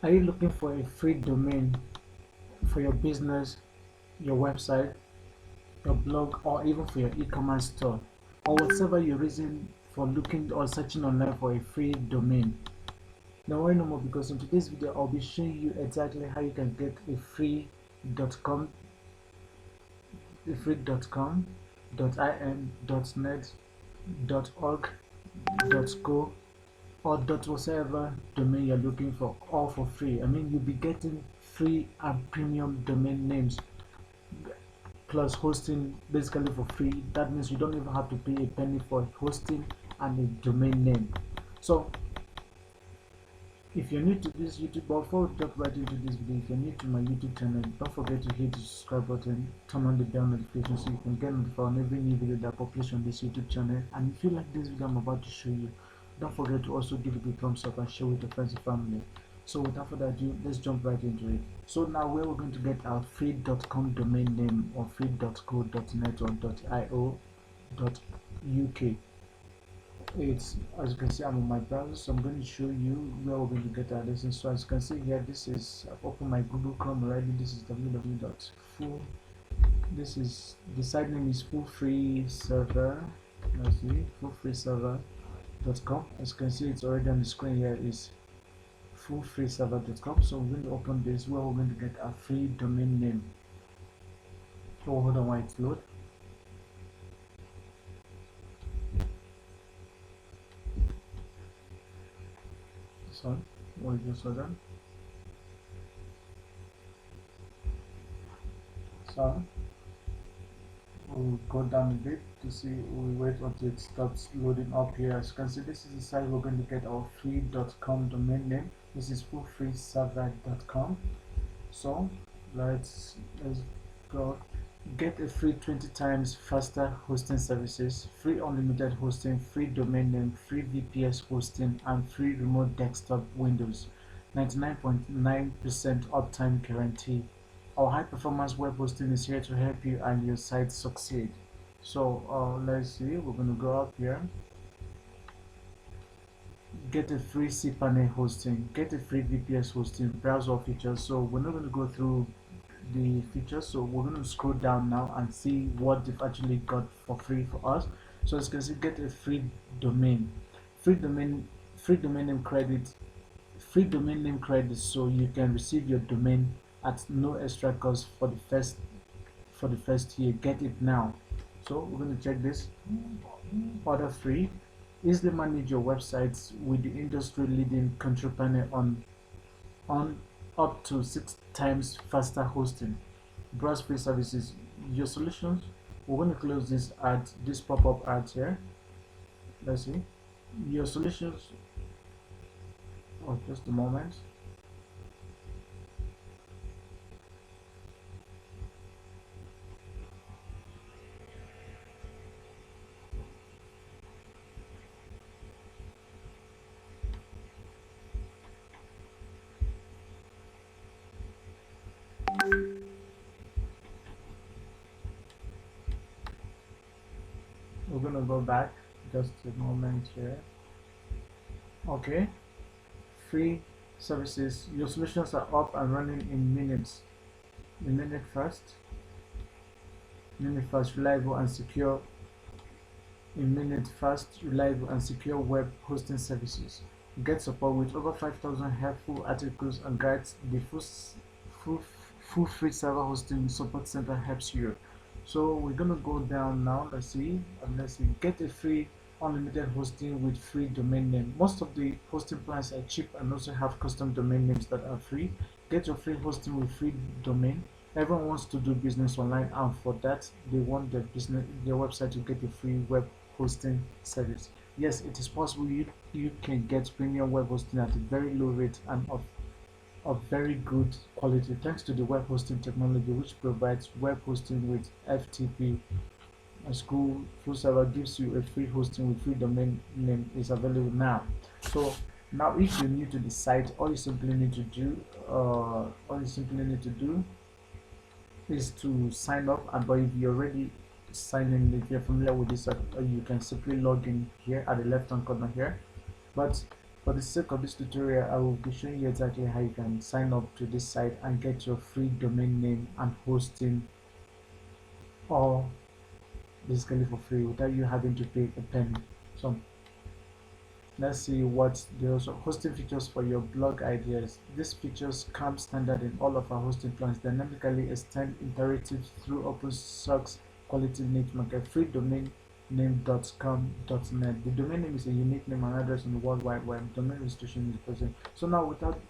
Are you looking for a free domain for your business, your website, your blog, or even for your e-commerce store, or whatever your reason for looking or searching online for a free domain? Don't worry no more, because in today's video I'll be showing you exactly how you can get a free .com, .in, .net, .org, .co, or whatever domain you're looking for, all for free. I mean, you'll be getting free and premium domain names plus hosting basically for free. That means you don't even have to pay a penny for hosting and a domain name. So if you're new to this YouTube, before we jump right into this video, if you're new to my YouTube channel, don't forget to hit the subscribe button, turn on the bell notification so you can get notified on every new video that I publish on this YouTube channel. And if you like this video I'm about to show you, don't forget to also give it a thumbs up and share with your friends and family. So without further ado, let's jump right into it. So now where we're going to get our free .com domain name, or free .co, .net, or .io, .uk. It's, as you can see, I'm on my browser, so I'm going to show you where we're going to get our lessons. So as you can see here, this is, I've opened my Google Chrome already. This is www.full, this is, the site name is full free server. Let's see, fullfreeserver.com. As you can see, it's already on the screen here, is fullfreeserver.com. So we're going to open this, where we're going to get our free domain name. So hold on while it's load. So we'll just hold on. So we'll go down a bit to see, we'll wait until it starts loading up here. As you can see, this is the site we're going to get our free .com domain name. This is fullfreeserver.com. So let's go. Get a free 20 times faster hosting services, free unlimited hosting, free domain name, free VPS hosting, and free remote desktop Windows. 99.9% uptime guarantee. Our high performance web hosting is here to help you and your site succeed. So let's see, we're going to go up here. Get a free cPanel hosting, get a free VPS hosting, browser features. So we're not going to go through the features, so we're going to scroll down now and see what they've actually got for free for us. So as you can see, get a free domain, free domain name credit, free domain name credit, so you can receive your domain at no extra cost for the first year. Get it now. So we're going to check this. Order free. Easily manage your websites with the industry leading control panel on up to 6 times faster hosting. Browse free services. Your solutions. We're going to close this ad, this pop-up ad here. Let's see. Your solutions. Oh, just a moment. We're gonna go back just a moment here. Okay, free services. Your solutions are up and running in minutes. Minute first, reliable and secure. In minute fast, reliable and secure web hosting services. Get support with over 5,000 helpful articles and guides. The full free server hosting support center helps you. So we're gonna go down now. Let's see. Get a free unlimited hosting with free domain name. Most of the hosting plans are cheap and also have custom domain names that are free. Get your free hosting with free domain. Everyone wants to do business online, and for that they want their website to get a free web hosting service. Yes, it is possible. You can get premium web hosting at a very low rate and of very good quality, thanks to the web hosting technology, which provides web hosting with FTP. A school full server gives you a free hosting with free domain name is available now. So now, if you're new to the site, all you simply need to do is to sign up. And but if you're already signed in, if you're familiar with this, you can simply log in here at the left hand corner here. But For the sake of this tutorial, I will be showing you exactly how you can sign up to this site and get your free domain name and hosting all basically for free without you having to pay a penny. So let's see what the hosting features for your blog ideas. These features come standard in all of our hosting plans, dynamically extend interactive through open source quality niche market. Free domain name.com.net. The domain name is a unique name and address on the World Wide Web. Domain registration is present. So now without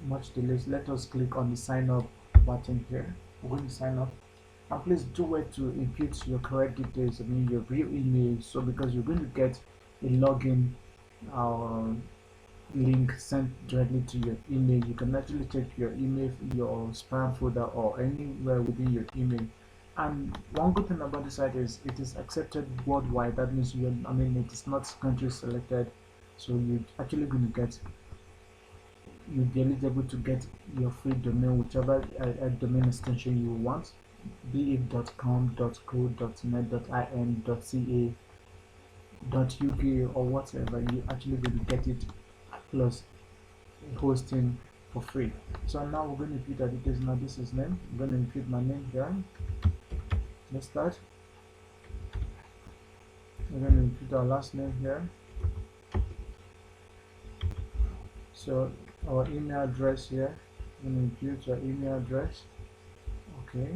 much delays, let us click on the sign up button here. We're going to sign up. And please do it to input your correct details, I mean your real email. So because you're going to get a login uh, link sent directly to your email, you can actually check your email, your spam folder, or anywhere within your email. And one good thing about this site is it is accepted worldwide. That means it is not country selected, so you're actually going to get, you'll be eligible to get your free domain, whichever domain extension you want, be it .com, .co, .net, .in, .ca, .uk, or whatever. You actually going to get it plus hosting for free. So now we're going to input our details. Now this is name. I'm going to input my name here. Let's start. We're going to input our last name here. So our email address here. I'm going to input our email address. Okay.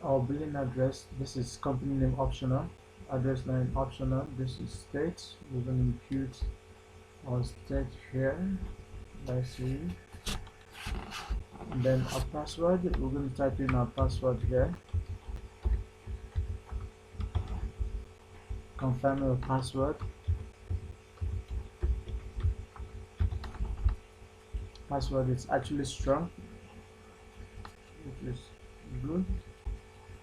Our billing address. This is company name optional. Address line optional. This is state. We're going to input our state here. Let's see. And then our password. We're going to type in our password here. Confirm your password. Password is actually strong, which is good.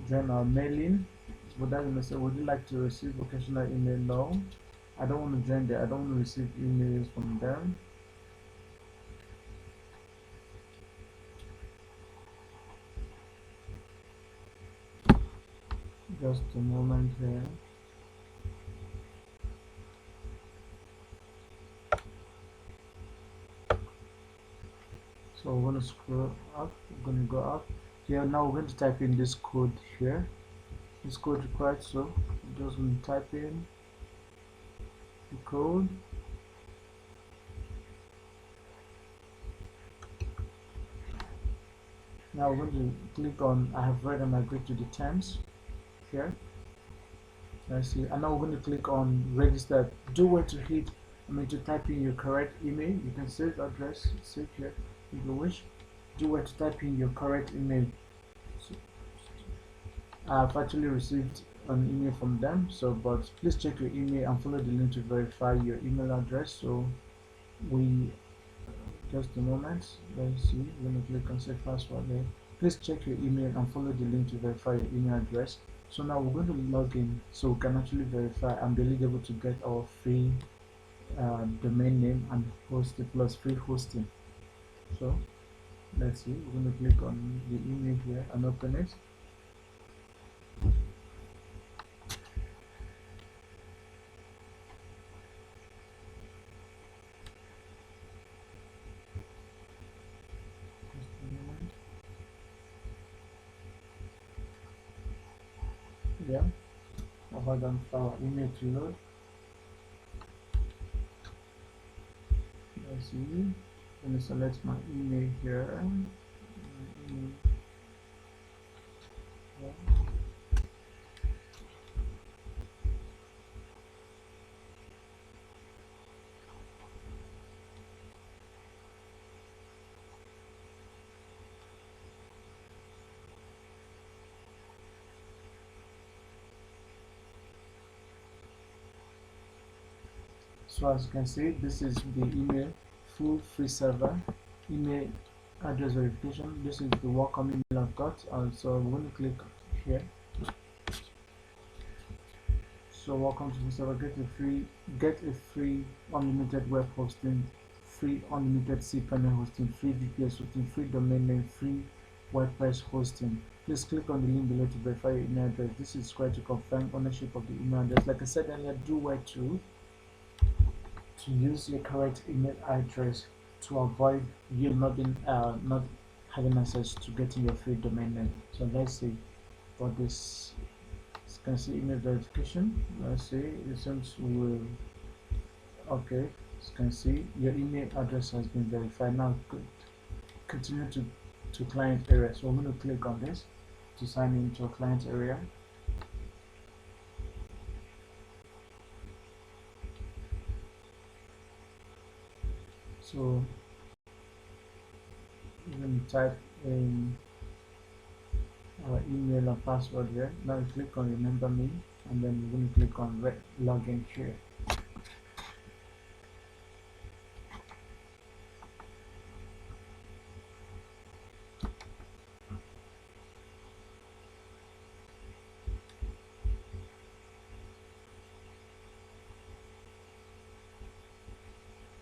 Join our mailing. Would that be say, would you like to receive occasional email? No, I don't want to join there. I don't want to receive emails from them. Just a moment here. So we're going to scroll up. We're going to go up here. Now we're going to type in this code here. This code required. So we're just going to type in the code. Now we're going to click on I have read and agreed to the terms here. Let's see. And now we're going to click on register. Do where to hit, to type in your correct email. You can save address, save here if you wish. Do where to type in your correct email. So, I've actually received an email from them, so but please check your email and follow the link to verify your email address. So we just a moment. Let's see. Let me click on save password there. Please check your email and follow the link to verify your email address. So now we're going to log in so we can actually verify and be eligible to get our free domain name and hosting plus free hosting. So let's see. We're going to click on the email here and open it. Yeah, I'll hold on for our email to load. Let's see. Let me select my email here. Yeah. So as you can see, this is the email, full free server, email address verification. This is the welcome email I've got. So I'm going to click here. So welcome to the server. Get a free unlimited web hosting, free unlimited cPanel hosting, free VPS hosting, free domain name, free WordPress hosting. Please click on the link below to verify your email address. This is required to confirm ownership of the email address. Like I said earlier, do well to use your correct email address to avoid you not having access to getting your free domain name. So let's see what this. You can see email verification. Let's see. It seems will okay. You can see your email address has been verified. Now continue to client area. So I'm going to click on this to sign into a client area. So you can type in our email and password here. Now you click on remember me, and then you're going to click on login here.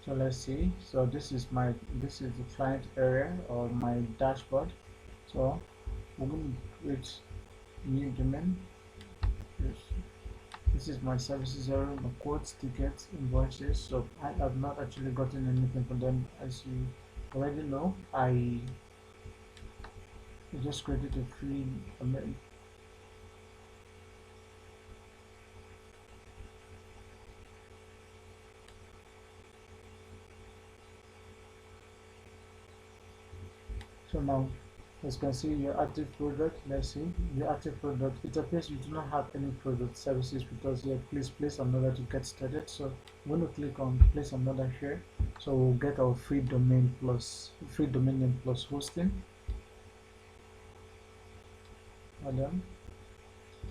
So let's see. So this is the client area or my dashboard. So we're going to create new domain. This is my services area, my quotes, tickets, invoices. So I have not actually gotten anything from them. As you already know, I just created a free domain. So now, as you can see, your active product. Let's see your active product. It appears you do not have any product services because here, please place another to get started. So I'm going to click on place another here. So we'll get our free domain name plus hosting. And then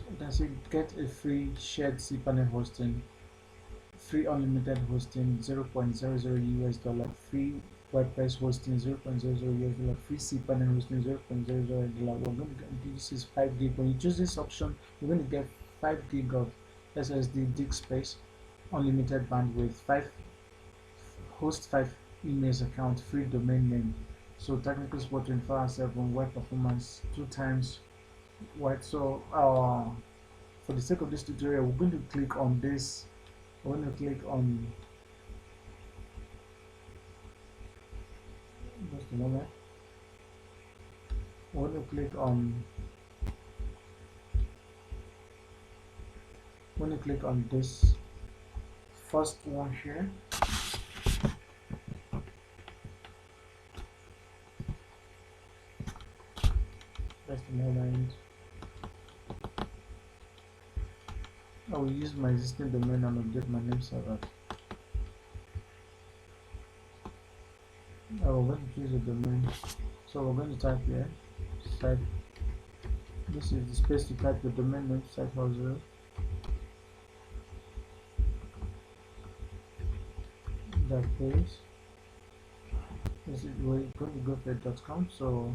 you can see get a free shared cPanel hosting, free unlimited hosting 0.00 US dollar, free WordPress hosting 0.00 US dollar, free cPanel hosting 0.00 dollar. We're going to get, this is 5 gig. When you choose this option, you're going to get 5 gig of SSD disk space, unlimited bandwidth, 5 emails account, free domain name. So technical support 24/7, web performance 2 times. Right. So for the sake of this tutorial, we're going to click on this. We're going to click on just a moment. We're going to click on this first one here. Just a moment. I will use my existing domain and update my name server. We're going to choose a domain. So we're going to type here site. This is the space to type the domain name site hustle. That page. This is we're going to go for .com. So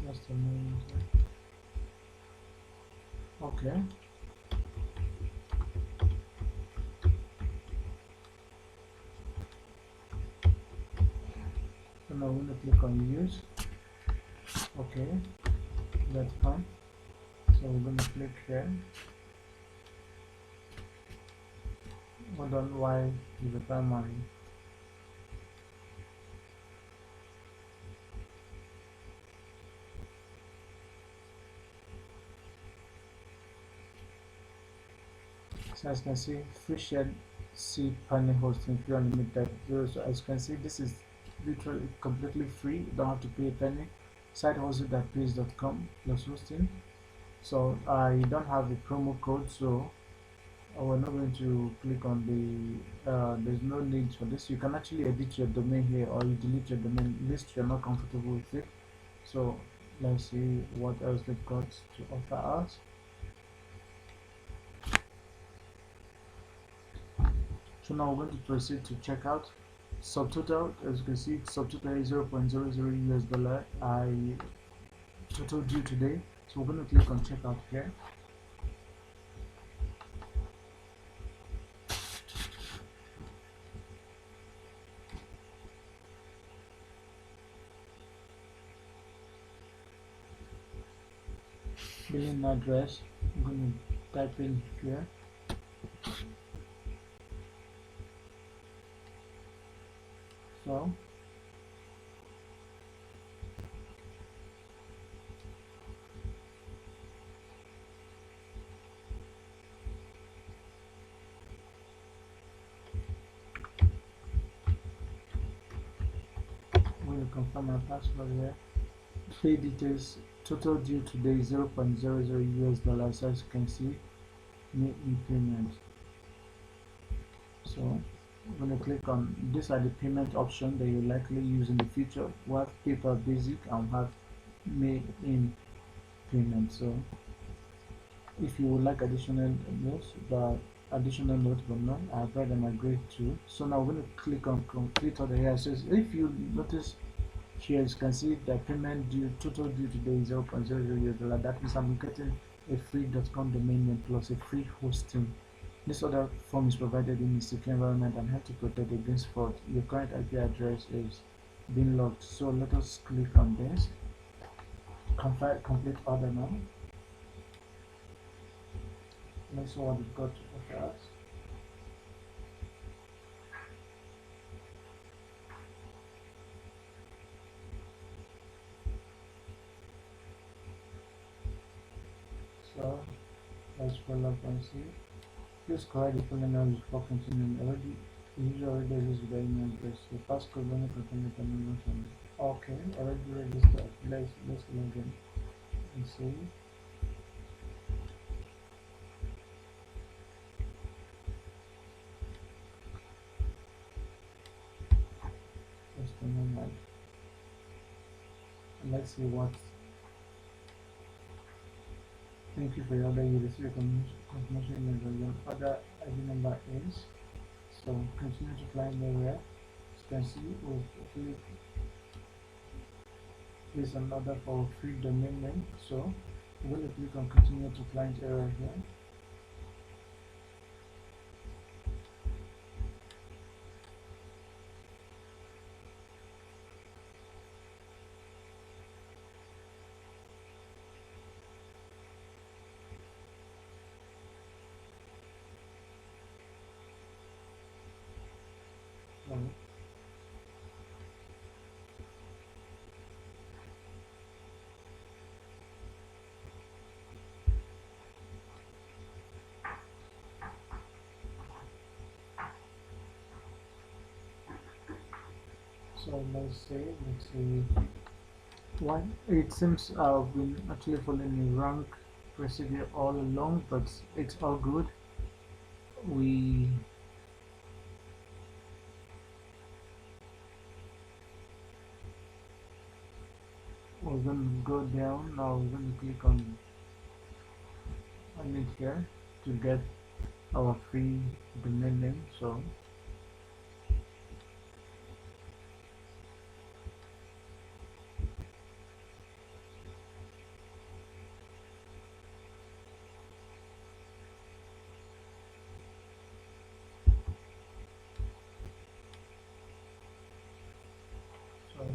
just a moment. Okay. So now we're going to click on use. Okay, that's fine. So we're going to click here. Hold on while you prepare my so as you can see, free shared cPanel hosting, free unlimited. So as you can see, this is literally completely free. You don't have to pay a penny. Site hustle.place.com plus hosting. So I don't have the promo code, so we're not going to click on the there's no need for this. You can actually edit your domain here, or you delete your domain list you're not comfortable with it. So let's see what else they've got to offer us. So now we're going to proceed to checkout. Subtotal, as you can see, subtotal is 0.00 US dollar. I total due today So we're going to click on checkout here. Billing address, I'm going to type in here. So I'm going to confirm my password here. Pay details, total due today 0.00 US dollars, as you can see, make payment. So I'm going to click on, these are the payment options that you likely use in the future. We have PayPal Basic and have May in payment. So if you would like additional notes, but no, I've read and agreed to. So now we're going to click on complete order here. It says if you notice here, you can see the payment due, total due today is 0.00 US dollar. That means I'm getting a free .com domain name plus a free hosting. This other form is provided in a secure environment and help to protect against fraud. Your current IP address is being locked. So let us click on this. Complete order now. Let's see what it got to offer us. So let's follow up and see. Please correct the full name before continuing. Usually this is the email address. The passcode when you continue the mention. Okay, already registered. Let's log in and see. Just a moment. Let's see what. Thank you for your order. You receive a confirmation email that your order ID number is. So continue to client area. As you can see, we'll place an order for free domain name. So we're going to click on continue to client area here. So let's see. Why? It seems I've been actually following a rank procedure all along, but it's all good. We we're gonna go down now. We're gonna click on it here to get our free domain name. So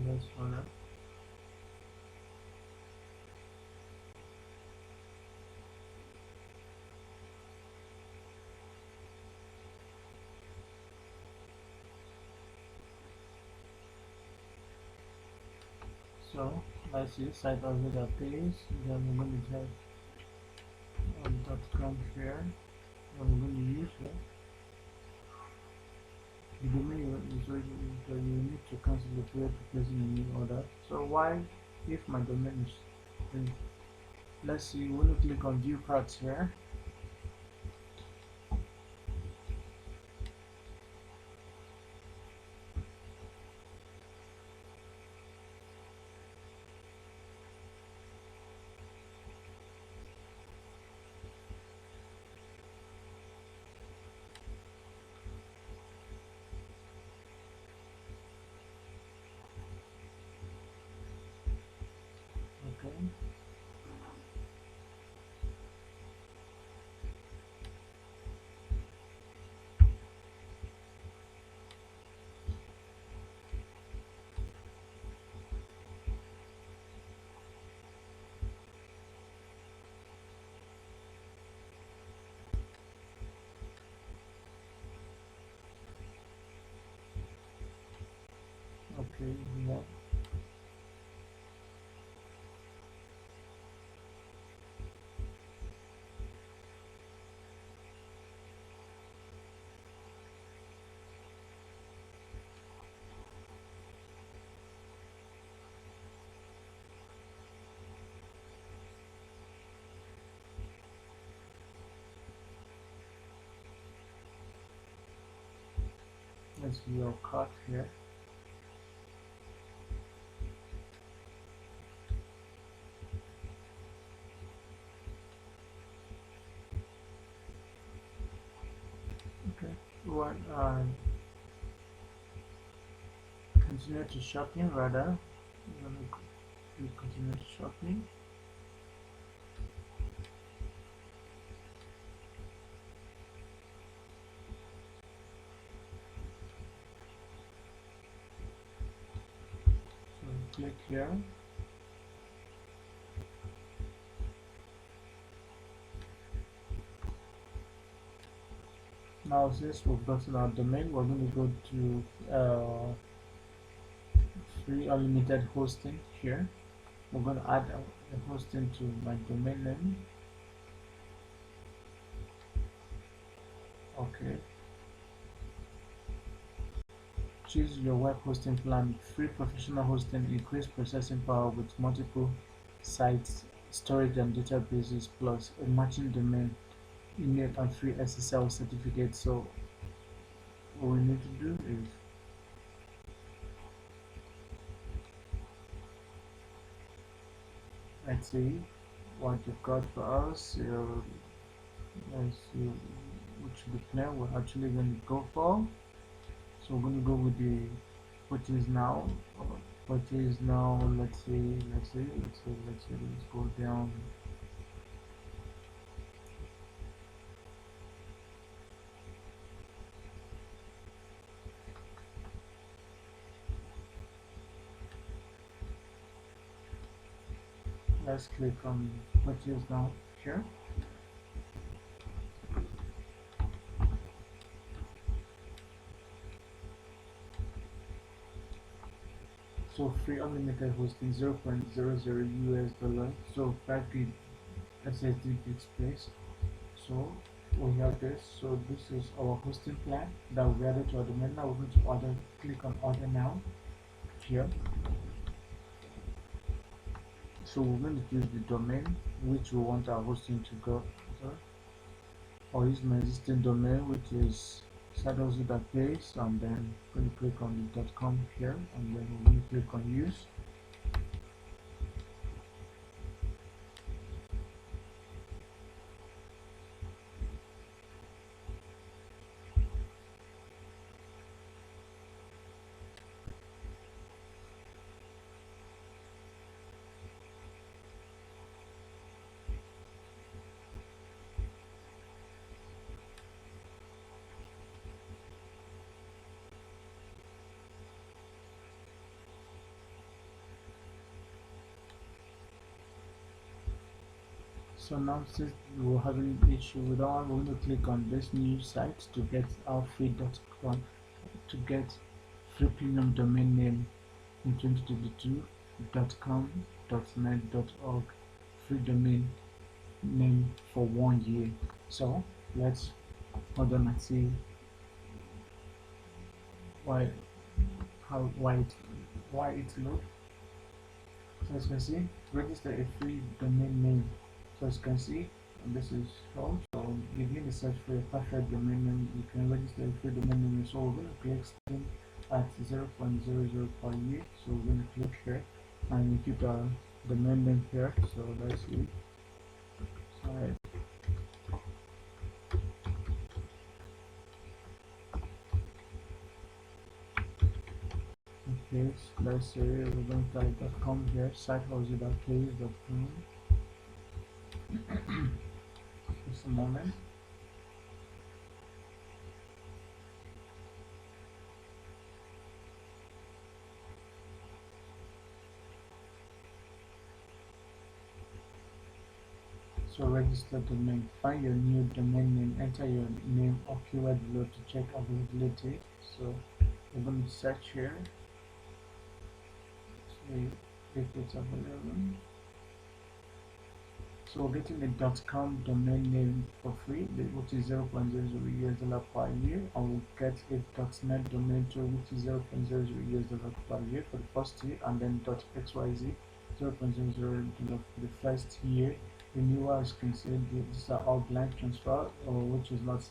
let's run it. So let's see site of the page. Then we're going to have .com here. We're going to use it. The domain is ready, so you need to cancel the prior to placing a new order. So why, if my domain is free? Let's see. We're going to click on view cards here. Okay. Okay, yeah. Let's see your card here. Okay. What continue to shopping rather. You want to continue to shopping. So click here. Now since we've gotten our domain, we're going to go to free unlimited hosting here. We're going to add a hosting to my domain name. Okay. Choose your web hosting plan. Free professional hosting, increased processing power with multiple sites, storage and databases, plus a matching domain, email and free SSL certificate. So what we need to do is, let's see what you've got for us. Let's see which plan we're actually going to go for. So we're going to go with the purchase now. Purchase now. Let's go down. Let's click on purchase now here. So free unlimited hosting 0.00 US dollar. So 5 gig SSD disk space. So we have this. So this is our hosting plan that we added to our domain. Now we're going to order. Click on order now here. So we're going to choose the domain which we want our hosting to go. Or use my existing domain which is sadozu.base, and then going to click on the .com here, and then we're going to click on use. So now since we're having an issue with our, we're going to click on this new site to get our free.com, to get free premium domain name in 2022 .com, .net, .org, free domain name for 1 year. So let's hold on and see why why it loads. So as you can see, register a free domain name. So as you can see, this is how. So you need to search for a perfect domain name. You can register a free domain name. So we're going to click starting at 0.00 per year. So we're going to click here and we keep our domain name here. So let's see. Sorry. Okay, so let's say we're going to type .com here, sitehouse.page.com. Just a moment. So register domain. Find your new domain name. Enter your name or keyword below to check availability. So we're going to search here. if it's available. So we're getting a .com domain name for free, which is 0.00 US dollar per year, and we'll get a .net domain too, which is 0.00 US dollar per year for the first year, and then .xyz 0.00 dollar for the first year. Renewal, as you can see, these are all blank transfer, or which is not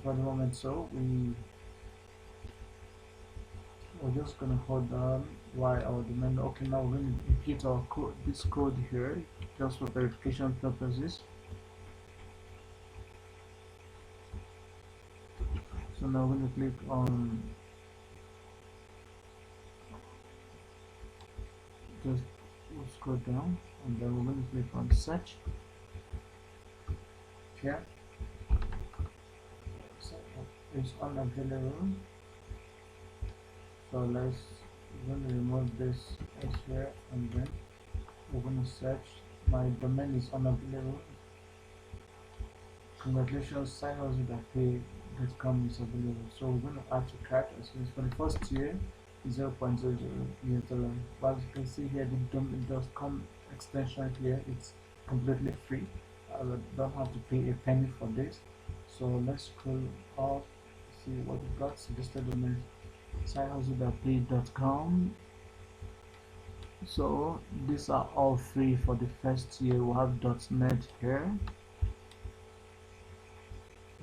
for the moment. So we're just gonna hold on while our domain. Okay, now we're going to impute our code, this code here, just for verification purposes. So now we're going to click on, just we'll scroll down, and then we're going to click on search here. So it's unavailable. So we're going to remove this S here, and then we're going to search. My domain is unavailable. Congratulations, sign us with pay.com is available. So we're going to add to cart. As for the first year, 0.00 US dollar. But as you can see here, the domain.com extension here, it's completely free. I don't have to pay a penny for this. So let's scroll up, see what we got. Suggested domain, sign us with pay.com. So these are all free for the first year. We have .net here.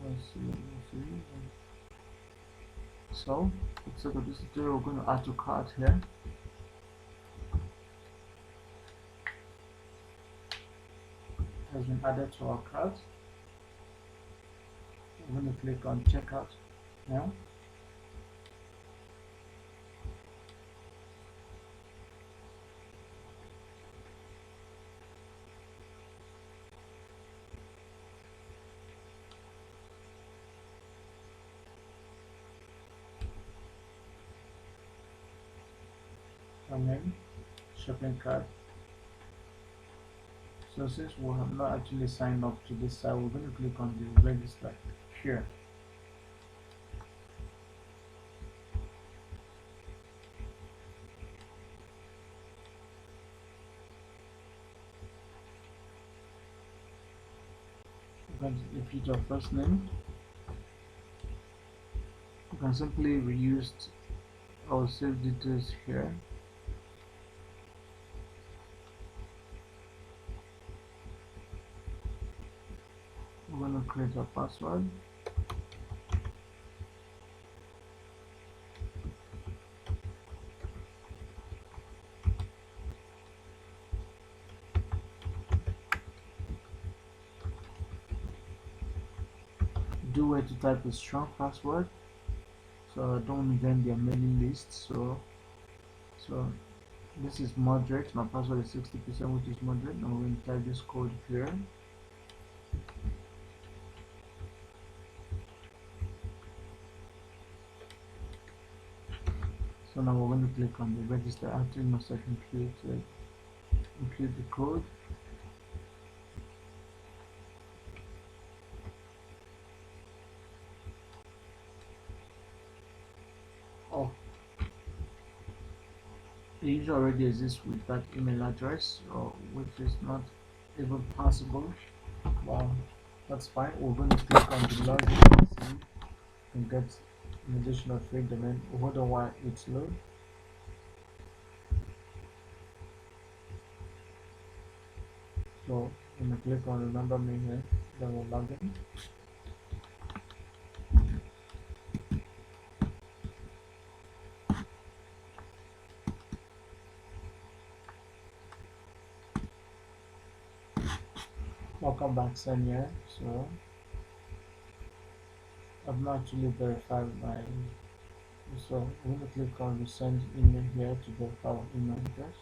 Let's see. So, except for this tutorial, we're going to add to cart here. It has been added to our cart. We're going to click on checkout now. And then shopping cart. So since we have not actually signed up to this site, we're going to click on the register here. You can repeat your first name. You can simply reuse or save details here. We're going to create a password. Do where to type a strong password, so I don't join their mailing list. So this is moderate. My password is 60%, which is moderate. Now we're going to type this code here. So now we're going to click on the register. After you must include the code. Oh, it usually already exists with that email address, or which is not even possible. Well, that's fine. We're going to click on the login and get an additional free domain. Hold on while it's load. So I'm going to click on remember me here, then we'll log in. Welcome back, Sanya. So I've not actually verified my, so I'm going to click on the send email here to verify our email address.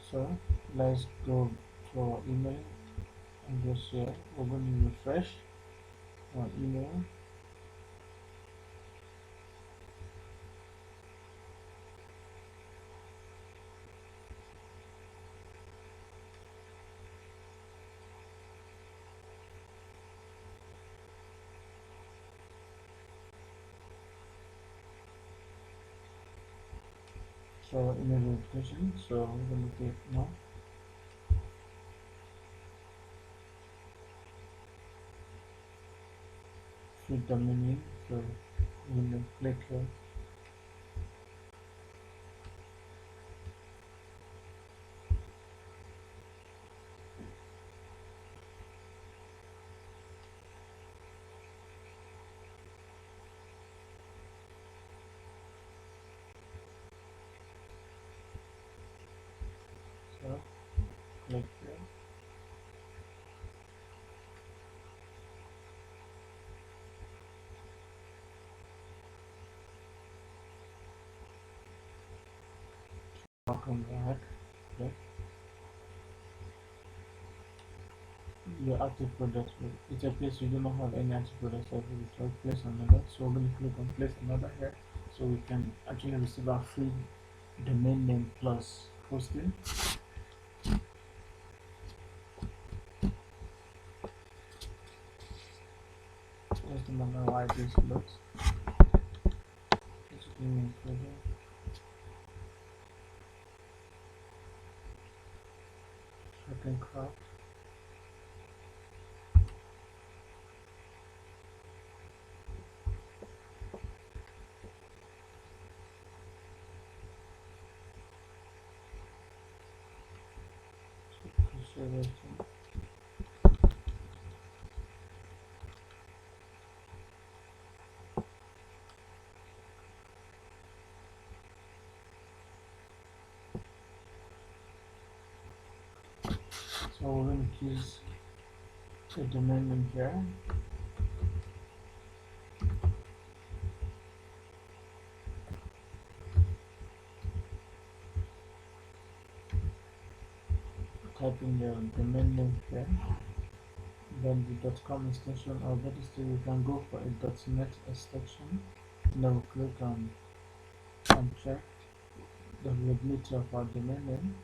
So let's go to our email and just here we're going to refresh our email. So email verification. So we're going to click no. Fit the meaning. So we're going to click here. So click here. Welcome back. Okay. Your active products. It's a place you do not have any active products available. So place another. So we're going to click on place another here. So we can actually receive our free domain name plus hosting. Just a moment while this loads. Just give me a further. Second craft. Preservation. So we're going to choose a domain name here. Type in your domain name here. Then the .com extension, or better still, you can go for a .net extension. Now click on check the availability of our domain name.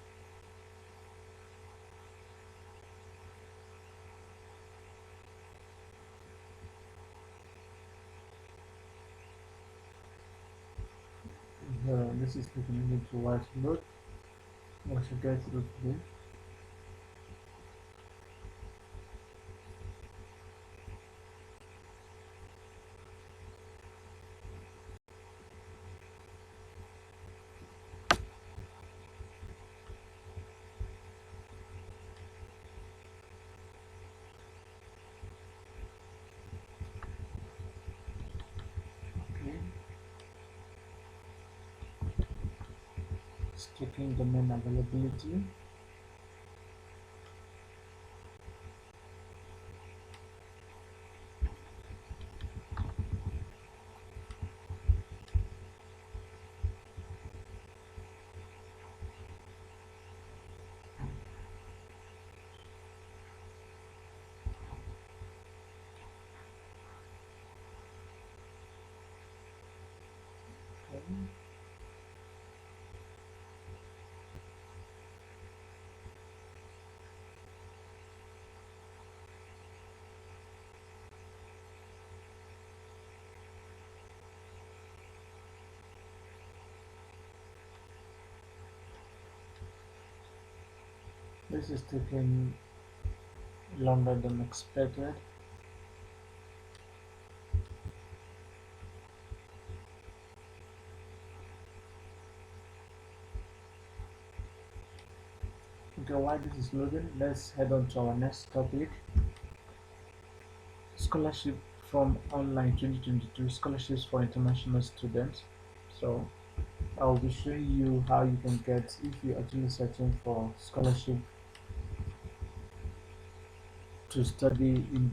This is taking a little while to load. Once you get through to this, okay, it's checking domain availability. Okay. This is taking longer than expected. Okay, while this is loading, let's head on to our next topic. Scholarship from online 2022 scholarships for international students. So I'll be showing you how you can get, if you're actually searching for scholarship to study in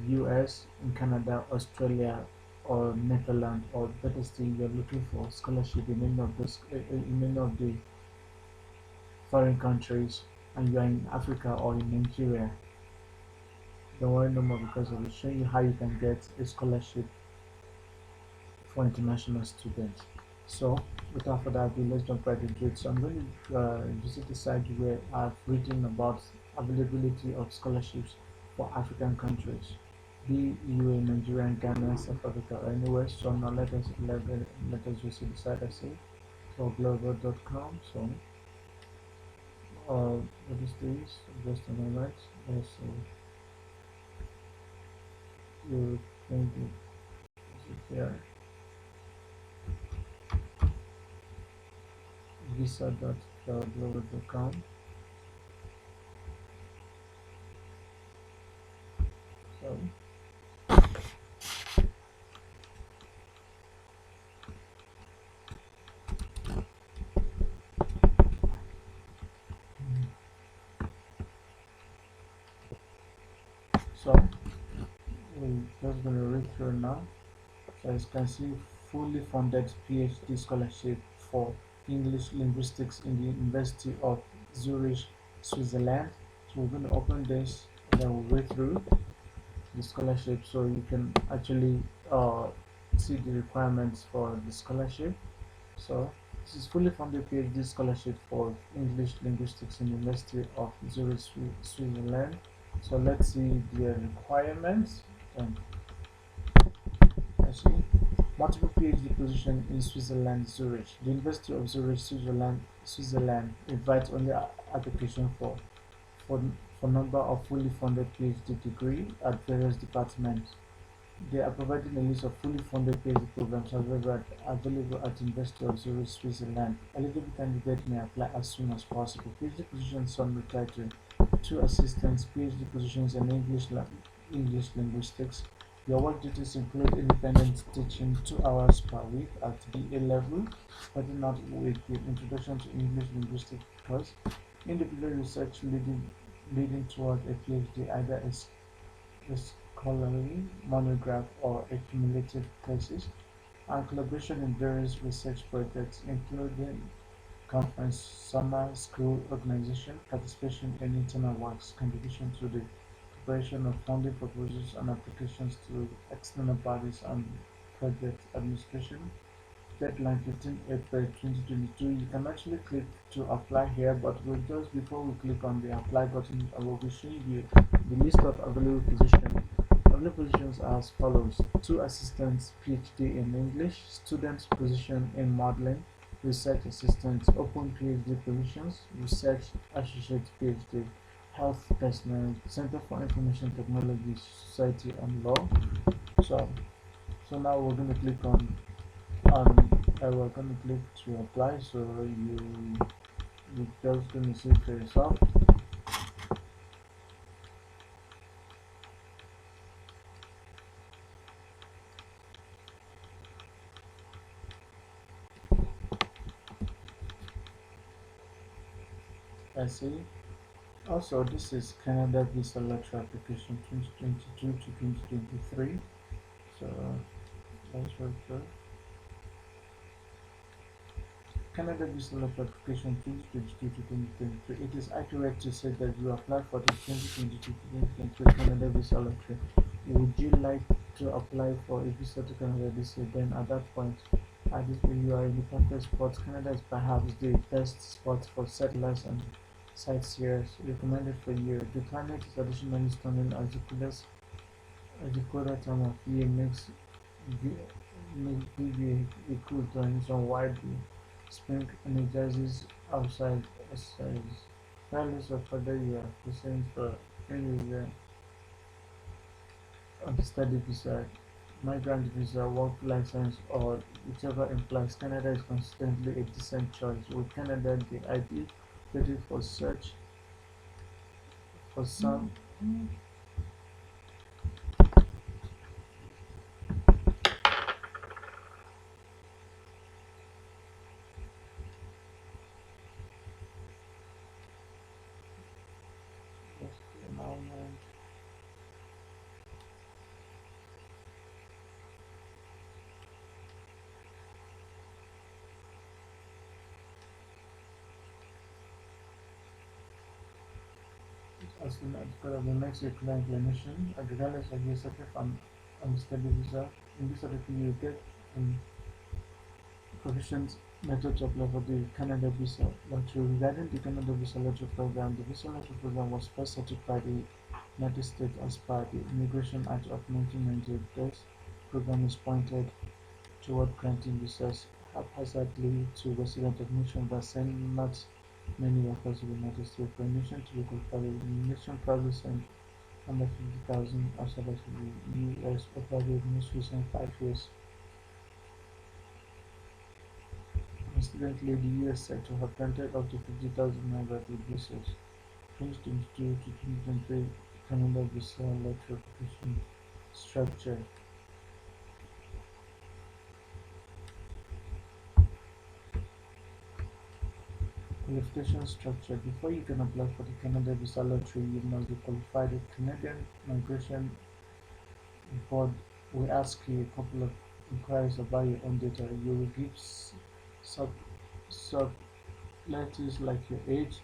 the US, in Canada, Australia, or Netherlands, or better still, you're looking for scholarship in any of the foreign countries, and you're in Africa or in Nigeria. Don't worry no more, because I will show you how you can get a scholarship for international students. So without further ado, let's jump right into it. So I'm going to visit the site where I've written about availability of scholarships for African countries, be you in Nigeria, Ghana, South Africa, or anywhere. So now let us visit the site. I say glover.com. So, what is this? Just a moment. Let's see. You think it here? Visa.glover.com. So, so we're just gonna read through now. So as you can see, fully funded PhD scholarship for English linguistics in the University of Zurich, Switzerland. So we're going to open this and then we'll read through the scholarship so you can actually see the requirements for the scholarship. So this is fully funded PhD scholarship for English linguistics in the University of Zurich, Switzerland. So let's see the requirements. Actually, multiple PhD position in Switzerland, Zurich. The University of Zurich, Switzerland invites only application for for number of fully funded PhD degree at various departments. They are providing a list of fully funded PhD programs available at the University of Zurich, Switzerland. Eligible candidates may apply as soon as possible. PhD positions summary title: two assistants, PhD positions in English linguistics. Your work duties include independent teaching 2 hours per week at BA level, starting out with the Introduction to English Linguistics course, individual research leading toward a PhD, either a scholarly monograph or a cumulative thesis, and collaboration in various research projects, including conference, summer school organization, participation in internal works, contribution to the preparation of funding proposals and applications to external bodies and project administration. Deadline 15 April 2022. You can actually click to apply here, but just before we click on the apply button, I will be showing you the list of available positions. Available positions are as follows: two assistants, PhD in English, student position in modeling, research assistant, open PhD positions, research associate PhD, health personnel, Center for Information Technology, Society and Law. So, so now we're going to click on we're going to click to apply. So you just going to see for yourself. I see. Also, this is Canada Visa Letter Application 2022 to 2023. So let's work through. Canada Visa Letter Application 2022 to 2023. It is accurate to say that you applied for the 2022 to 2023 Canada Visa Letter. Would you like to apply for a visa to Canada this year? Then at that point, at this point, you are in the perfect spot. Canada is perhaps the best spot for settlers and sightseers. Recommended for you. The climate is additionally stunning as the colder time of year makes give you a cool transition while the spring energizes outside exercise. Regardless of whether you are present for any reason on the study visa, migrant visa, work license, or whichever implies, Canada is consistently a decent choice. With Canada, the ideal place for search for some. Just a moment. As soon as part of the next clear inclination, regardless of your separate and study visa, in this article you get proficient method to apply for the Canada Visa Lottery. Regarding the Canada Visa Lottery program, the Visa Lottery program was first set up by the United States as per the Immigration Act of 1998. This program is pointed toward granting visas haphazardly to residents of nations that send not many workers to the United States. For a nation to be qualified, the nation probably sent under 50,000 outside of the US over the most recent 5 years. Incidentally, the US said to have granted up to 50,000 migratory visas. 2022 to 2023 Canada visa letter application structure. Qualification structure. Before you can apply for the Canada visa lottery, you must be qualified. The Canadian Migration Board will ask you a couple of inquiries about your own data. You will give sub superlatives like your age,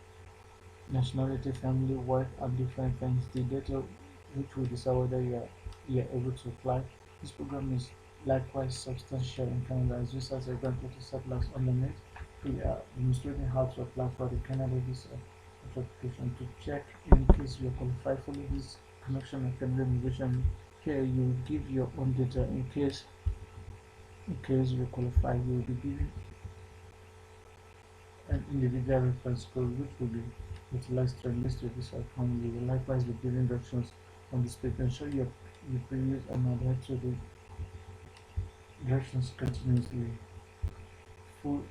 nationality, family, work, and different things. The data which will decide whether you are able to apply. This program is likewise substantial in Canada as visas are granted to settlers on the net. We are demonstrating how to apply for the Canada visa application to check in case you qualify for this connection with Canada immigration. Here you will give your own data in case you qualify. You will be given an individual reference code which will be utilized to enlist your visa account. You will likewise be given directions on this page. Ensure you previous and adhere to the directions continuously. Full,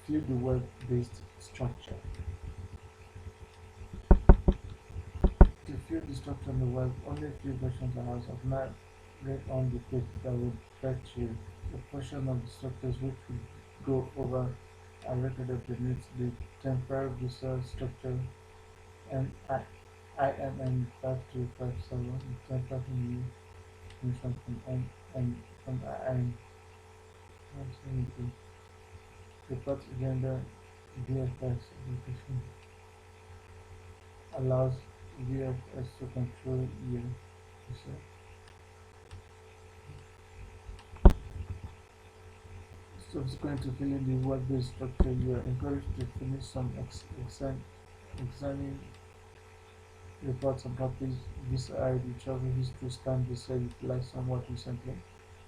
fill the web-based structure. To fill the structure on the web, only a few versions are as of now read on the page that will get you a portion of the structures which will go over a record of the needs, the temporary visa structure, and IMN 5257, the temporary new information from from IM. Report agenda VFS education allows VFS to control your research. Subsequent to filling the web-based structure, you are encouraged to finish some examining reports and copies, visa ID, travel history, scan visa utilized somewhat recently,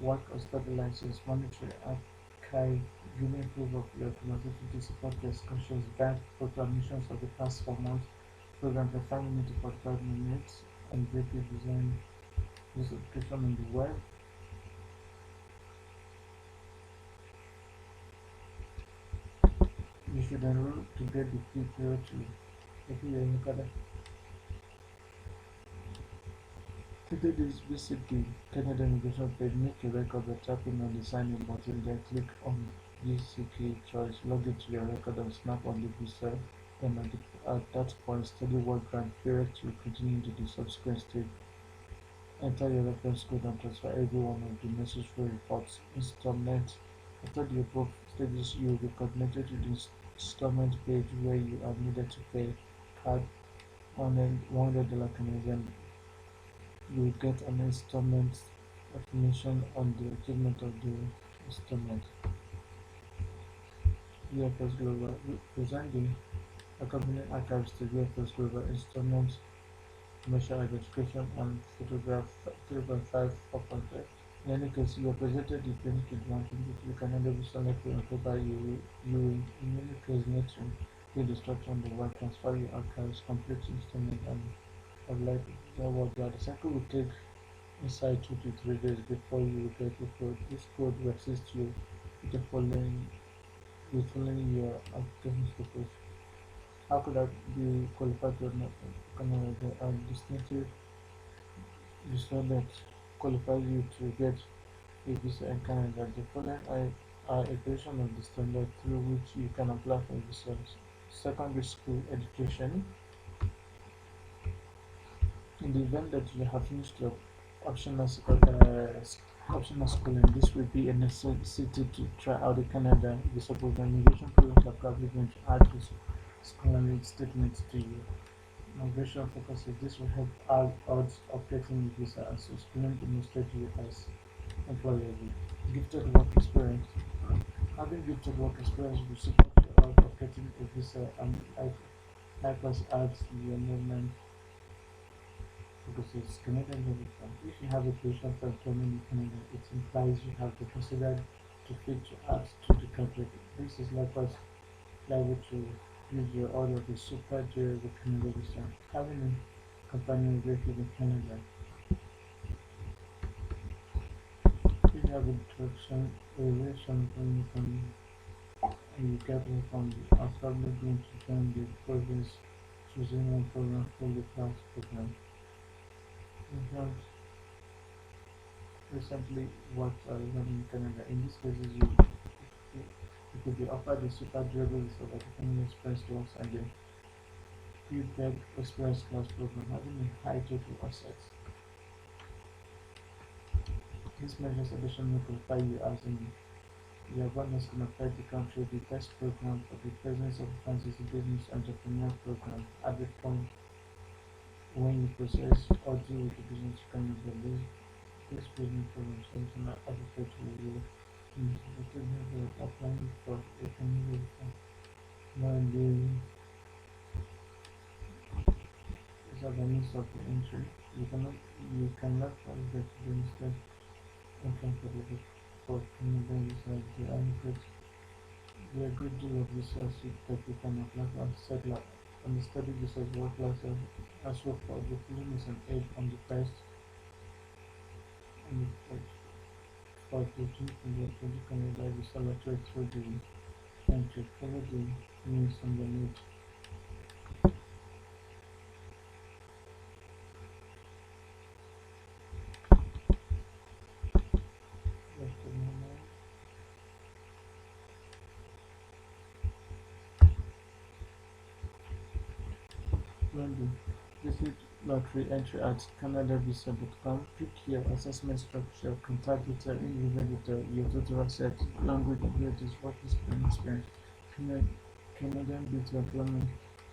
work or study license, monetary archive, giving proof of your capacity to support your excursions, bank photo admissions of the past 4 months, program for 5 minutes to 45 minutes, and graphic design this application on the web. You should enroll to get the free period to if you look at it. Today is visit the Canada immigration page, make a record by tapping on the sign in button, then click on VCK choice, log into your record and snap on the visa. Then at that point, study work grant period to continue to the subsequent stage. Enter your reference code and transfer every one of the necessary reports. Installment. After the above stages, you will be connected to the installment page where you are needed to pay card $100 Canadian. You will get an installment information on the achievement of the installment. VFS Global presenting accompanying archives to VFS Global installment commercial identification and photograph 3.5 4.5. In any case, you are presented the 2021 2023 Canada Visa Letter on paper. You will in any case need to fill the structure on the web, transfer your archives, complete installment, and apply the work. The cycle will take inside 2 to 3 days before you will get the code. This code will assist you with the following your application status. How could I be qualified to Canada? There are distinctive results that qualify you to get a visa in Canada. The following are a version of the standard through which you can apply for visas. Secondary school education. In the event that you have finished your optional, optional schooling, this will be a necessity to try out the Canada visa program. Immigration programs are probably going to add this scholarly statement to you. Migration focuses. This will help our odds of getting a visa as your schooling demonstrate you as employable. Gifted work experience. Having gifted work experience will support your odds of getting a visa and likewise adds to your movement because it's Canadian level. If you have a patient for employment in Canada, it implies you have the considered to fit to add to the country. This is likewise liable to use your order of a super durable Canada visa. Having a companion relative in Canada, if you have a introduction, a relation when you can and you get it from the are probably going to join the province choosing one program for the class program. We have recently worked in Canada. In these cases, you could be offered a super durable visa by becoming express class and the prepaid express class program having a high total assets. These measures additionally qualify you as in your bonus can apply the country the best program for the presence of fantasy business entrepreneur program at the point when you process or deal with the business Canada. This business program so it's not adequate to you. You applying for a Canada visa. Now the is of the means of the entry. You cannot get the instead income for the for Canada visa. There are a good deal of resources that you can apply for settler on the study visas work classes as well for the films and aid on the price and the for the Canada visa letter through the and to follow the means on the need. Just a moment. London. Visit lottery entry at canadavisa.com. Pick your assessment structure, contact detail, individual detail, your total asset, language abilities, work experience, Cana- Canadian beauty employment,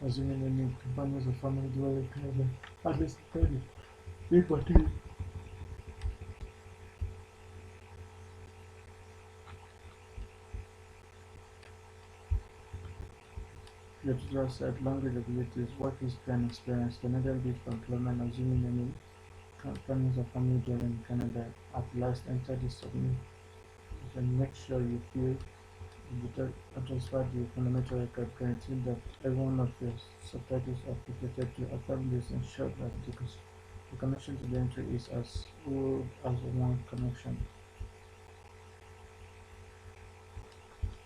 assuming any companions or family dwell in Canada, at least 30. Big party. Your total asset, language abilities, work experience, Canadian beauty employment, assuming any companions or family dwell in Canada, at last enter the submit. And make sure you fill the transfer the fundamental record, guaranteeing that every one of your subtitles are protected to affirm this ensure that the connection to the entry is as good as one connection.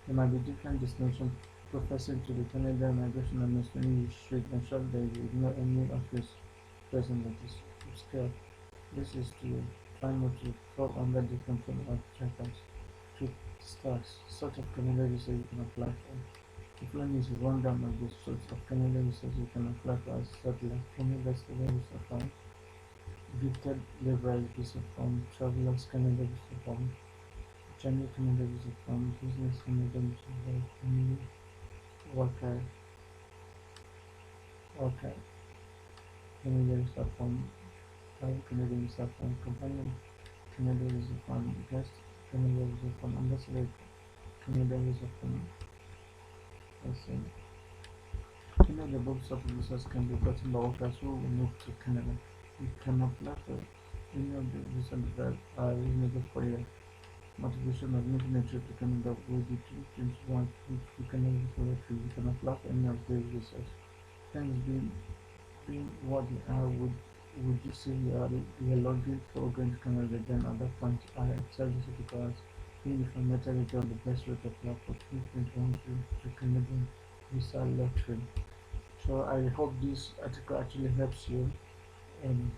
There might be different destinations professing to the Canadian Migration Administration. You should ensure that you ignore any office present that is obscure. This is to try not to fall under the control of trackers. To start, sort of Canada visa you can apply for. If one is rundown of the sorts of Canada visas you can apply for as settler, Canada student visa form, gifted laborers visa form, travelers Canada visa form, Journey Canada visa form, business Canada visa form, family worker worker Canada visa form, private Canada visa form, companion Canada visa form, guest Canada visa form, ambassador Canada visa form, person. Canada books of visas can be gotten by workers who will move to Canada. You can apply for any of the visas that are reasonable for your motivation of making a trip to Canada with the 2021 to Canada visa lottery. You can apply for any of these visas. Things being what they are, would you say you are logging for going to Canada? Then at that point, I accept this because being from mentally on the best way to apply for 2021 to Canadian visa lottery. So I hope this article actually helps you in,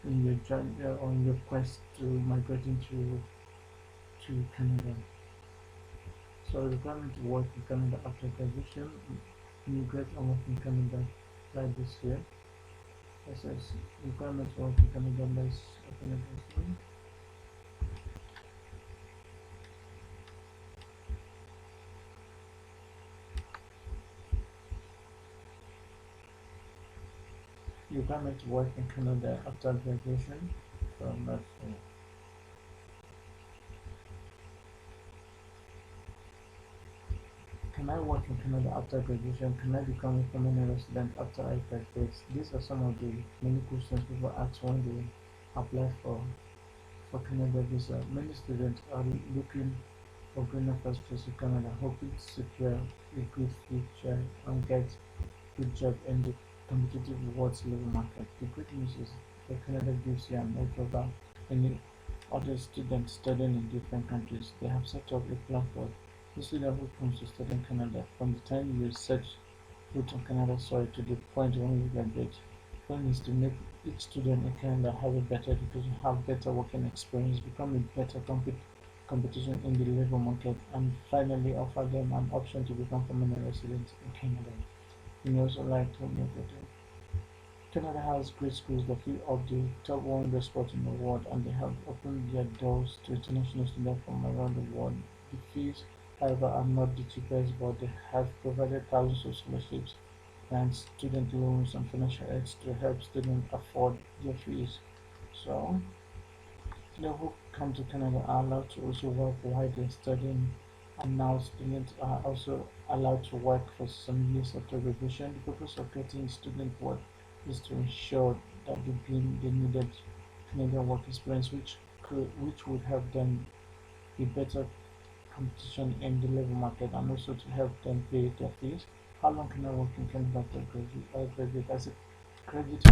in your journey on your quest to migrating to Canada. So requirement to work in Canada after graduation, immigrate and work in Canada like this year. It says requirement to work in Canada let's open it this one. Requirement to work in Canada after graduation from that can I work in Canada after graduation? Can I become a permanent resident after I graduate? These are some of the many questions people ask when they apply for Canada visa. Many students are looking for greener pastures in Canada, hoping to secure a good future and get good job in the competitive world's labor market. The good news is that Canada gives you an edge over any other students studying in different countries. They have set up a platform. The student who comes to study in Canada, from the time you set foot on Canada soil to the point when you graduate, the plan is to make each student in Canada have a better education, have better working experience, become a better competition in the labor market, and finally offer them an option to become permanent residents in Canada. We also like to make it. Canada has great schools that fill up the top 100 spots in the world, and they have opened their doors to international students from around the world. The fees, however, are not the cheapest, but they have provided thousands of scholarships and student loans and financial aids to help students afford their fees. So, students who come to Canada are allowed to also work while they're studying, and now students are also allowed to work for some years after graduation. The purpose of getting student work is to ensure that they gain the needed Canadian work experience, which would help them be better competition in the labor market and also to help them pay their fees. How long can I work in Canada after graduate? As a graduate,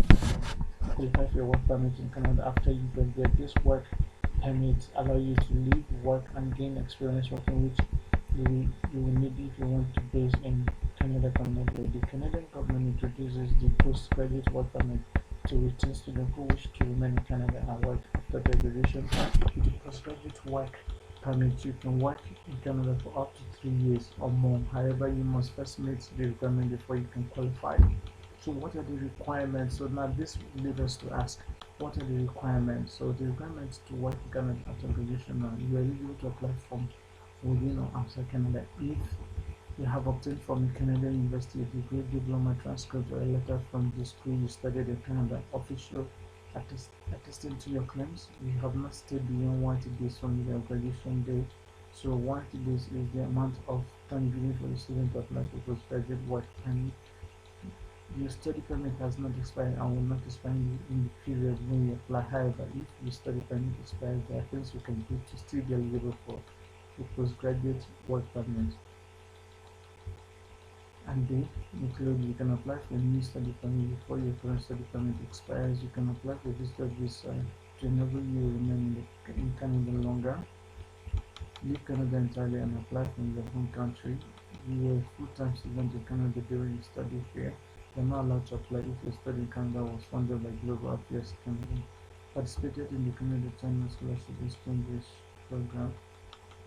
qualify for a work permit in Canada after you graduate. This work permit allow you to live, work, and gain experience working, which you will need if you want to base in Canada permanently. The Canadian government introduces the postgraduate work permit to return students who wish to remain in Canada and work after their graduation. With the postgraduate work permit, you can work in Canada for up to 3 years or more. However, you must first meet the requirement before you can qualify. So what are the requirements? So now this leads us to ask, what are the requirements? So the requirements to work in Canada after graduation are you are eligible to apply from within or outside Canada if you have obtained from a Canadian university a degree, diploma, transcript, or a letter from the school you studied in Canada, official attesting to your claims. You have not stayed beyond 180 days from your graduation date. So 180 days is the amount of time given for the student to apply for postgraduate work permit. Your study permit has not expired and will not expire in the period when you apply. However, if your study permit expires, there are things you can do to still be eligible for a postgraduate work permit. And they include you can apply for a new study permit before your current study permit expires. You can apply for visitor visa to enable you to remain in Canada longer. Leave Canada entirely and apply from your home country. You are a full-time student in Canada during your study here. You are not allowed to apply if your study in Canada was funded by Global Affairs Canada. Participated in the Canada China Scholarship Exchange program.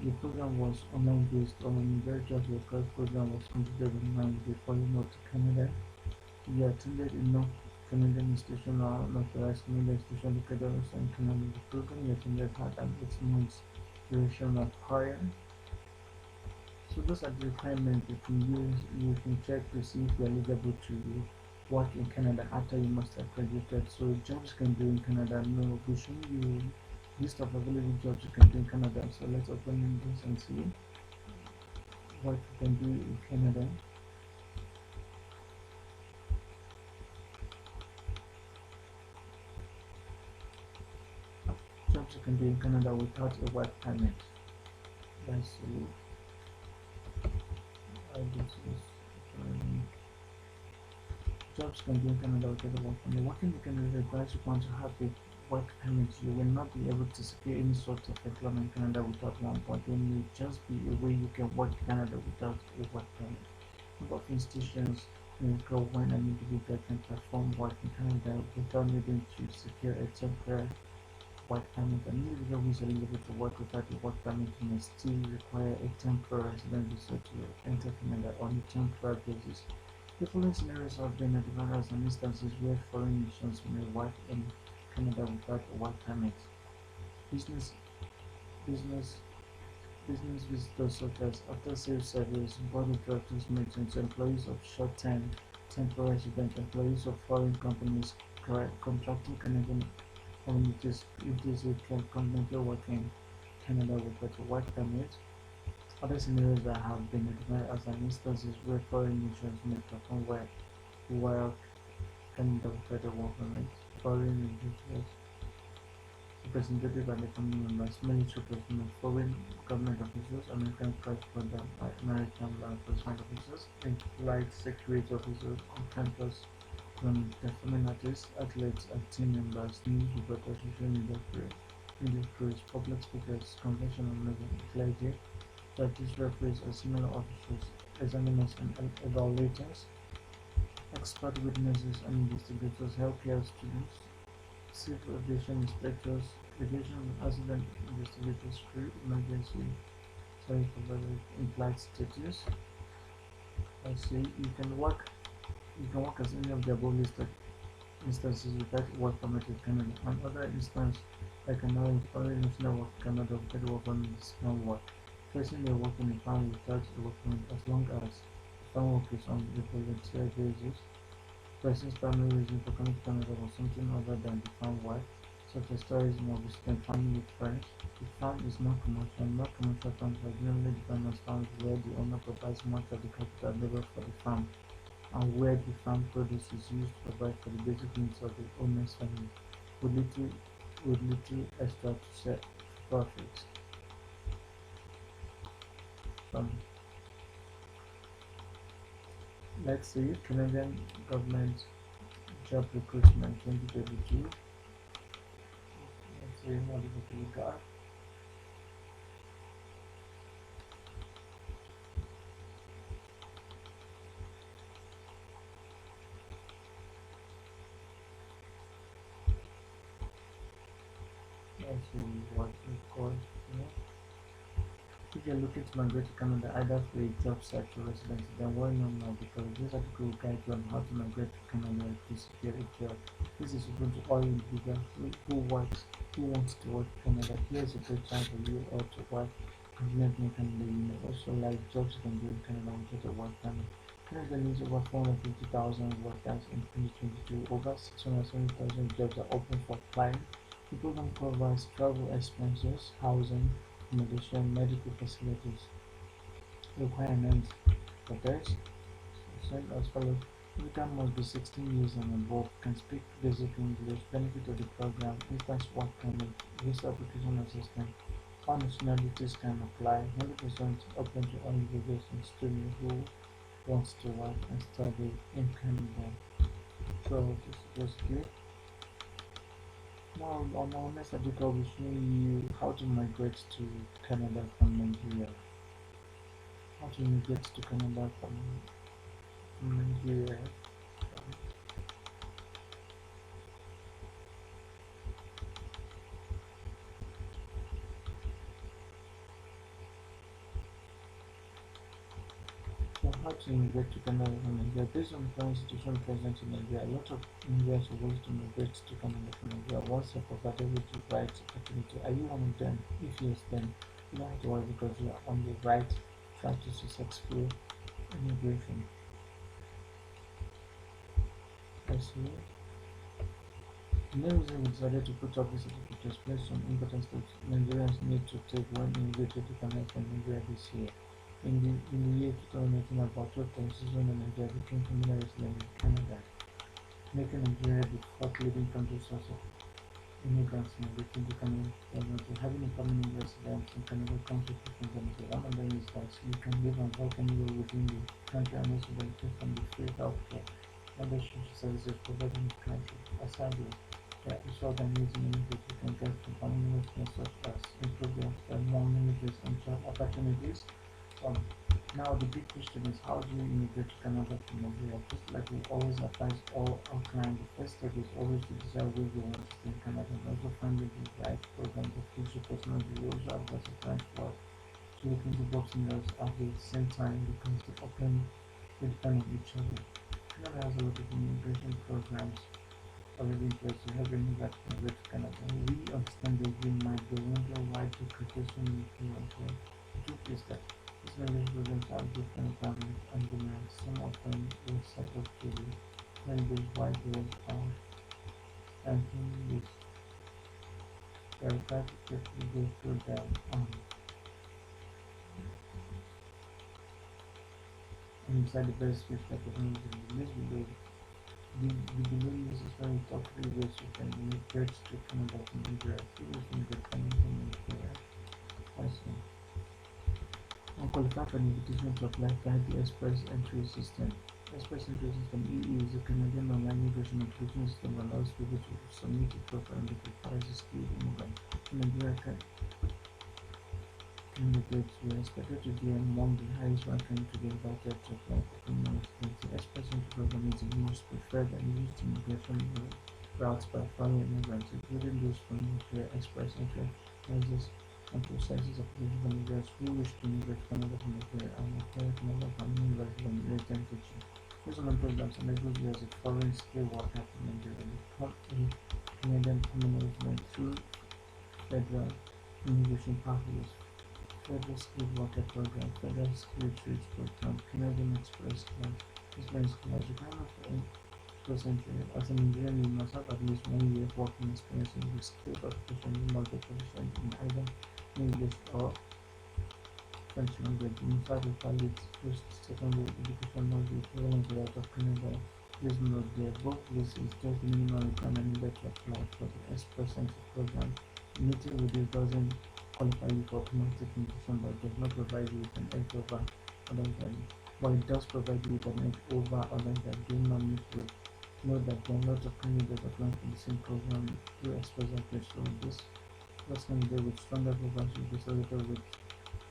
The program was online based on the majority of your course program was completed online before you moved to Canada. You attended a non-Canadian institution or unauthorized Canadian institution located outside Canada. The program you attended had an 8 months duration of hire. So those are the requirements you can use. You can check to see if you are eligible to work in Canada after you must have graduated. So jobs you can do in Canada. No, we show you list of available jobs you can do in Canada. So let's open this and see what you can do in Canada. Jobs you can do in Canada without a work permit. Let's see. Jobs can do in Canada without a work permit. Working in Canada requires you want to have a work permit. You will not be able to secure any sort of employment in Canada without one, but there may just be a way you can work in Canada without a work permit. Number of institutions go when an individual can perform work in Canada without needing to secure a temporary work permit. An individual who is eligible to work without a work permit may still require a temporary resident visa to enter Canada on a temporary basis. The following scenarios have been identified as instances where foreign nationals may work in Canada without a work permit. Business, business, business visitors such as after-sales service, board of directors meetings, employees of short-term, temporary resident, employees of foreign companies contracting Canadian communities if this is continental working in Canada without a work permit. Other scenarios that have been identified as an instances where foreign nations may perform work while Canada without a work permit. Foreign individuals representative and the family members, military personnel, foreign government officials, American correspondent, American law enforcement officers, flight security officers on campus, performing artists, athletes, and team members, news reporters, social media crews, public speakers, conventional clergy, judges, referees, or similar officials, examiners and evaluators, expert witnesses and investigators, healthcare students, civil aviation inspectors, aviation and accident investigators, crew, emergency, sorry for the implied status. I say you can work as any of the above listed instances without work permit in Canada. Another instance like another foreign national work in Canada without work permit is farm work. Person may work in a farm without a work permit as long as farm work is on a volunteer basis. Person's primary reason for coming to Canada was something other than the farm work, such as tourism or visiting family with friends. The farm is non-commercial. Non-commercial farms are generally defined as farms where the owner provides much of the capital labor for the farm, and where the farm produce is used to provide for the basic needs of the owner's family, with little extra to set profits. Um, let's see, Canadian government job recruitment 2022. Let's see what we got. Let's see what we got here. If you're looking to migrate to Canada either for a job search or residency, then why not now? Because this article will guide you on how to migrate to Canada to secure a job. This is open to all individuals who wants to work in Canada. Here's a great chance for you all to work confidently in Canada. You may also like jobs you can do in Canada without a work permit. Canada needs over 450,000 workers in 2022. Over 670,000 jobs are open for applying. The program covers travel expenses, housing, accommodation, medical facilities. Requirements for this said as follows. Applicant must be 16 years and above, can speak basic English, benefit of the program, instant work permit, visa application assistant. All nationalities can apply, 100% open to all individuals and students who wants to work and study in Canada. So this is basically. Now on our next article I'll be showing you how to migrate to Canada from Nigeria. How to migrate to Canada from Nigeria. So how to migrate to Canada from Nigeria? Based on the current situation present in Nigeria, a lot of Nigerians are willing to migrate to Canada from Nigeria once they're provided with the right opportunity. Are you one of them? If yes, then you don't have to worry because you are on the right track to successful immigration. I see. The main reason we decided to put up this article to explain some important steps Nigerians need to take when immigrating to Canada from Nigeria this year. In the year 2019, about 12,000 Nigerians became permanent residents in Canada, making Nigeria the fourth leading country source of immigrants migrating to Canada. Having a permanent residence in Canada comes with different benefits. One of them is that you can live and work anywhere within the country and also benefit from the free healthcare and other social services provided in the country. Aside, there are also other amazing benefits you can get from permanent residence such as improved healthcare, more amenities and job opportunities. Um, Now the big question is how do you immigrate to Canada from Nigeria? Just like we always advise all our clients, the first step is always to decide where you want to stay in Canada and also finding the right program that fits your personal goals. We also advise a client for to look into both scenarios at the same time because they often depend on each other. Canada has a lot of immigration programs already in place to help immigrants migrate to Canada. We understand that you might be wondering why the quotation is here as well. The truth is that these language programs have different requirements and demands. Some of them will set up to the language wide range of and this required to carefully go through them and decide the best fit for technology. This video The below this is very top 3 ways you can immigrate to Canada from Nigeria. 3 ways to immigrate from Nigeria. Firstly, qualify for an invitation to apply via the Express Entry System. Express Entry System EE is a Canadian online immigration application system that allows people to submit a profile and identify as a skilled immigrant. Nigeria candidates were expected to be among the highest ranking to be invited to apply for permanent residency. Express Entry program is the most preferred and used immigration routes by foreign immigrants, including those from Nigeria. Express Entry analyzes and processes applications from immigrants who wish to immigrate to Canada from Nigeria and acquire Canada permanent residency. This online programs enables you as a foreign skilled worker from Nigeria to become a Canadian permanent resident through federal immigration pathways. Federal Skilled Worker Program, Federal Skilled Trades Program, Canadian Express Class. Express Class requirement for Express Entry. As an Nigerian, you must have at least 1 year of working experience in the skilled occupation. You must be proficient in either English or French language. You must have a valid post-secondary education must be equivalent to that of Canada. Please note the above list is just the minimum requirement needed to apply for the Express Entry program. Meeting with this doesn't qualify you for automatic invitation but does not provide you with an edge over others that but it does provide you with an edge over others that do not meet with. Note that there are lots of candidates applying for the same program through Express Entry, so this first candidate with stronger profiles will be selected with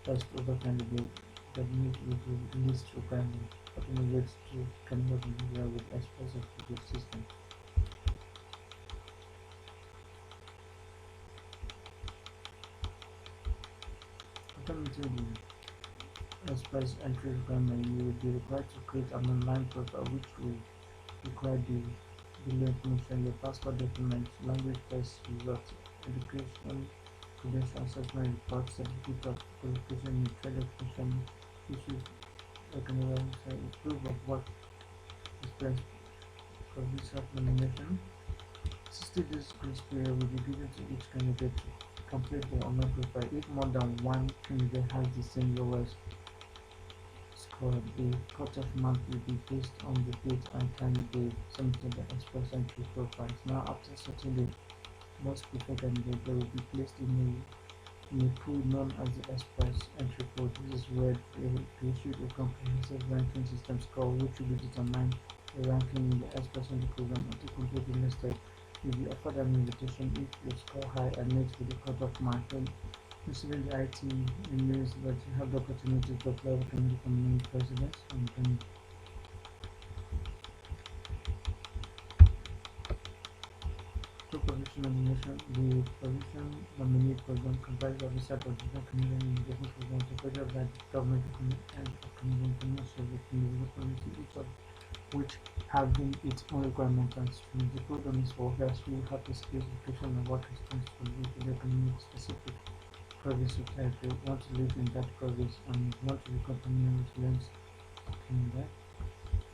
first over candidate that meet with the least requirement but immigrates to Canada from India with Express Entry system. Alternatively, Express Entry requirement, you will be required to create an online profile which will require the below information: your passport documents, language test results, education, credential assessment report, certificate of qualification, trade application issues, proof of work experience for visa nomination. 60 days grace period will be given to each candidate to complete the online profile. If more than one candidate has the same lowest score, the cutoff mark will be based on the date and time they submitted the Express Entry profiles. Now, after certain the most preferred candidate, they will be placed in a pool known as the Express Entry pool. This is where they issue a comprehensive ranking system score, which will be determined the ranking in the Express Entry program. To complete the next step, you'll be offered an invitation if you score high and meet with the cutoff mark. Receiving the IT means that you have the opportunity to apply for Canadian permanent residence and can through provision nomination. The provision nominee program comprises of a set of different Canadian immigration programs operated by the government and of Canadian Permanent Service Individual Community, each of which having its own requirements and streams. The program is for workers who have the skills, education, and work experience to live in their community specific province or territory, want to live in that province and want to become permanent residents of Canada.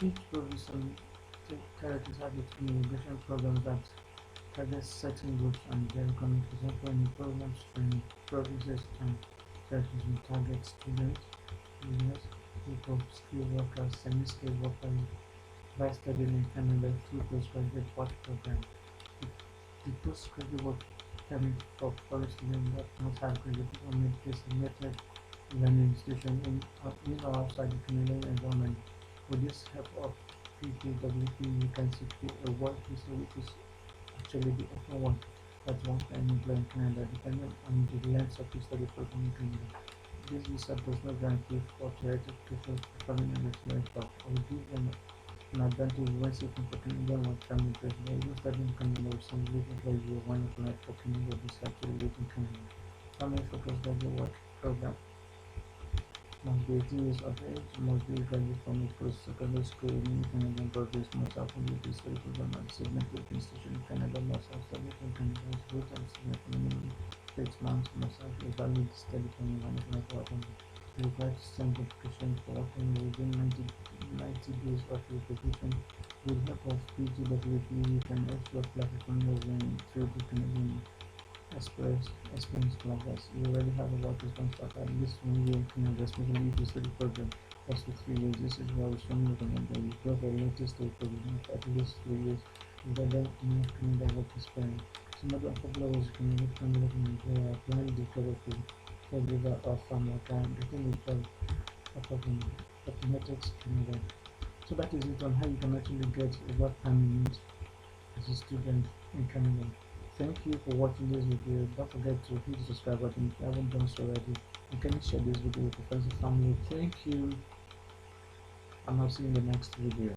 Each province and territories have its own immigration program that targets certain groups and their requirements. For example, in programs training provinces and territories will target students, business, people, skilled workers, semi-skilled workers by studying in Canada through postgraduate work program. The postgraduate work permit for foreign students that must have graduated from a designated learning institution in or outside the Canadian environment. With this help of PPWP, you can secure a work visa, which is actually the open one that one can employ in Canada, depending on the length of the study program in Canada. This visa does not guarantee for theoretical for permanent residence, but will give them an advantage when seeking for Canadian work permit residence. Even studying in Canada with some living for a year when applied for Canada visa to live in Canada. Permit for postgraduate work program must be 18 years of age, must be graduate from a post-secondary school in any Canadian province, must have completed the study program at significant institution in Canada, must have studied in Canada, has worked and senior for minimum 6 months, must have a valid study permit and apply for work. Required to send application for working within 90 days of your application. With help of PGWP, you can also apply for permanent residence through the Canadian experience class. You already have a work response for at least 1 year in Canada, especially if you study program. That's for 3 years. This is why we strongly recommend that you go for a latest study program for at least 3 years. You get them enough Canada work experience. Some other popular ways you can make Canada in Nigeria, applying the therapy, caregiver or farmer account, getting a job, automated Canada. So that is it on how you can actually get a work permit as a student in Canada. Thank you for watching this video. Don't forget to hit the subscribe button if you haven't done so already. You can share this video with your friends and family. Thank you, and I'll see you in the next video.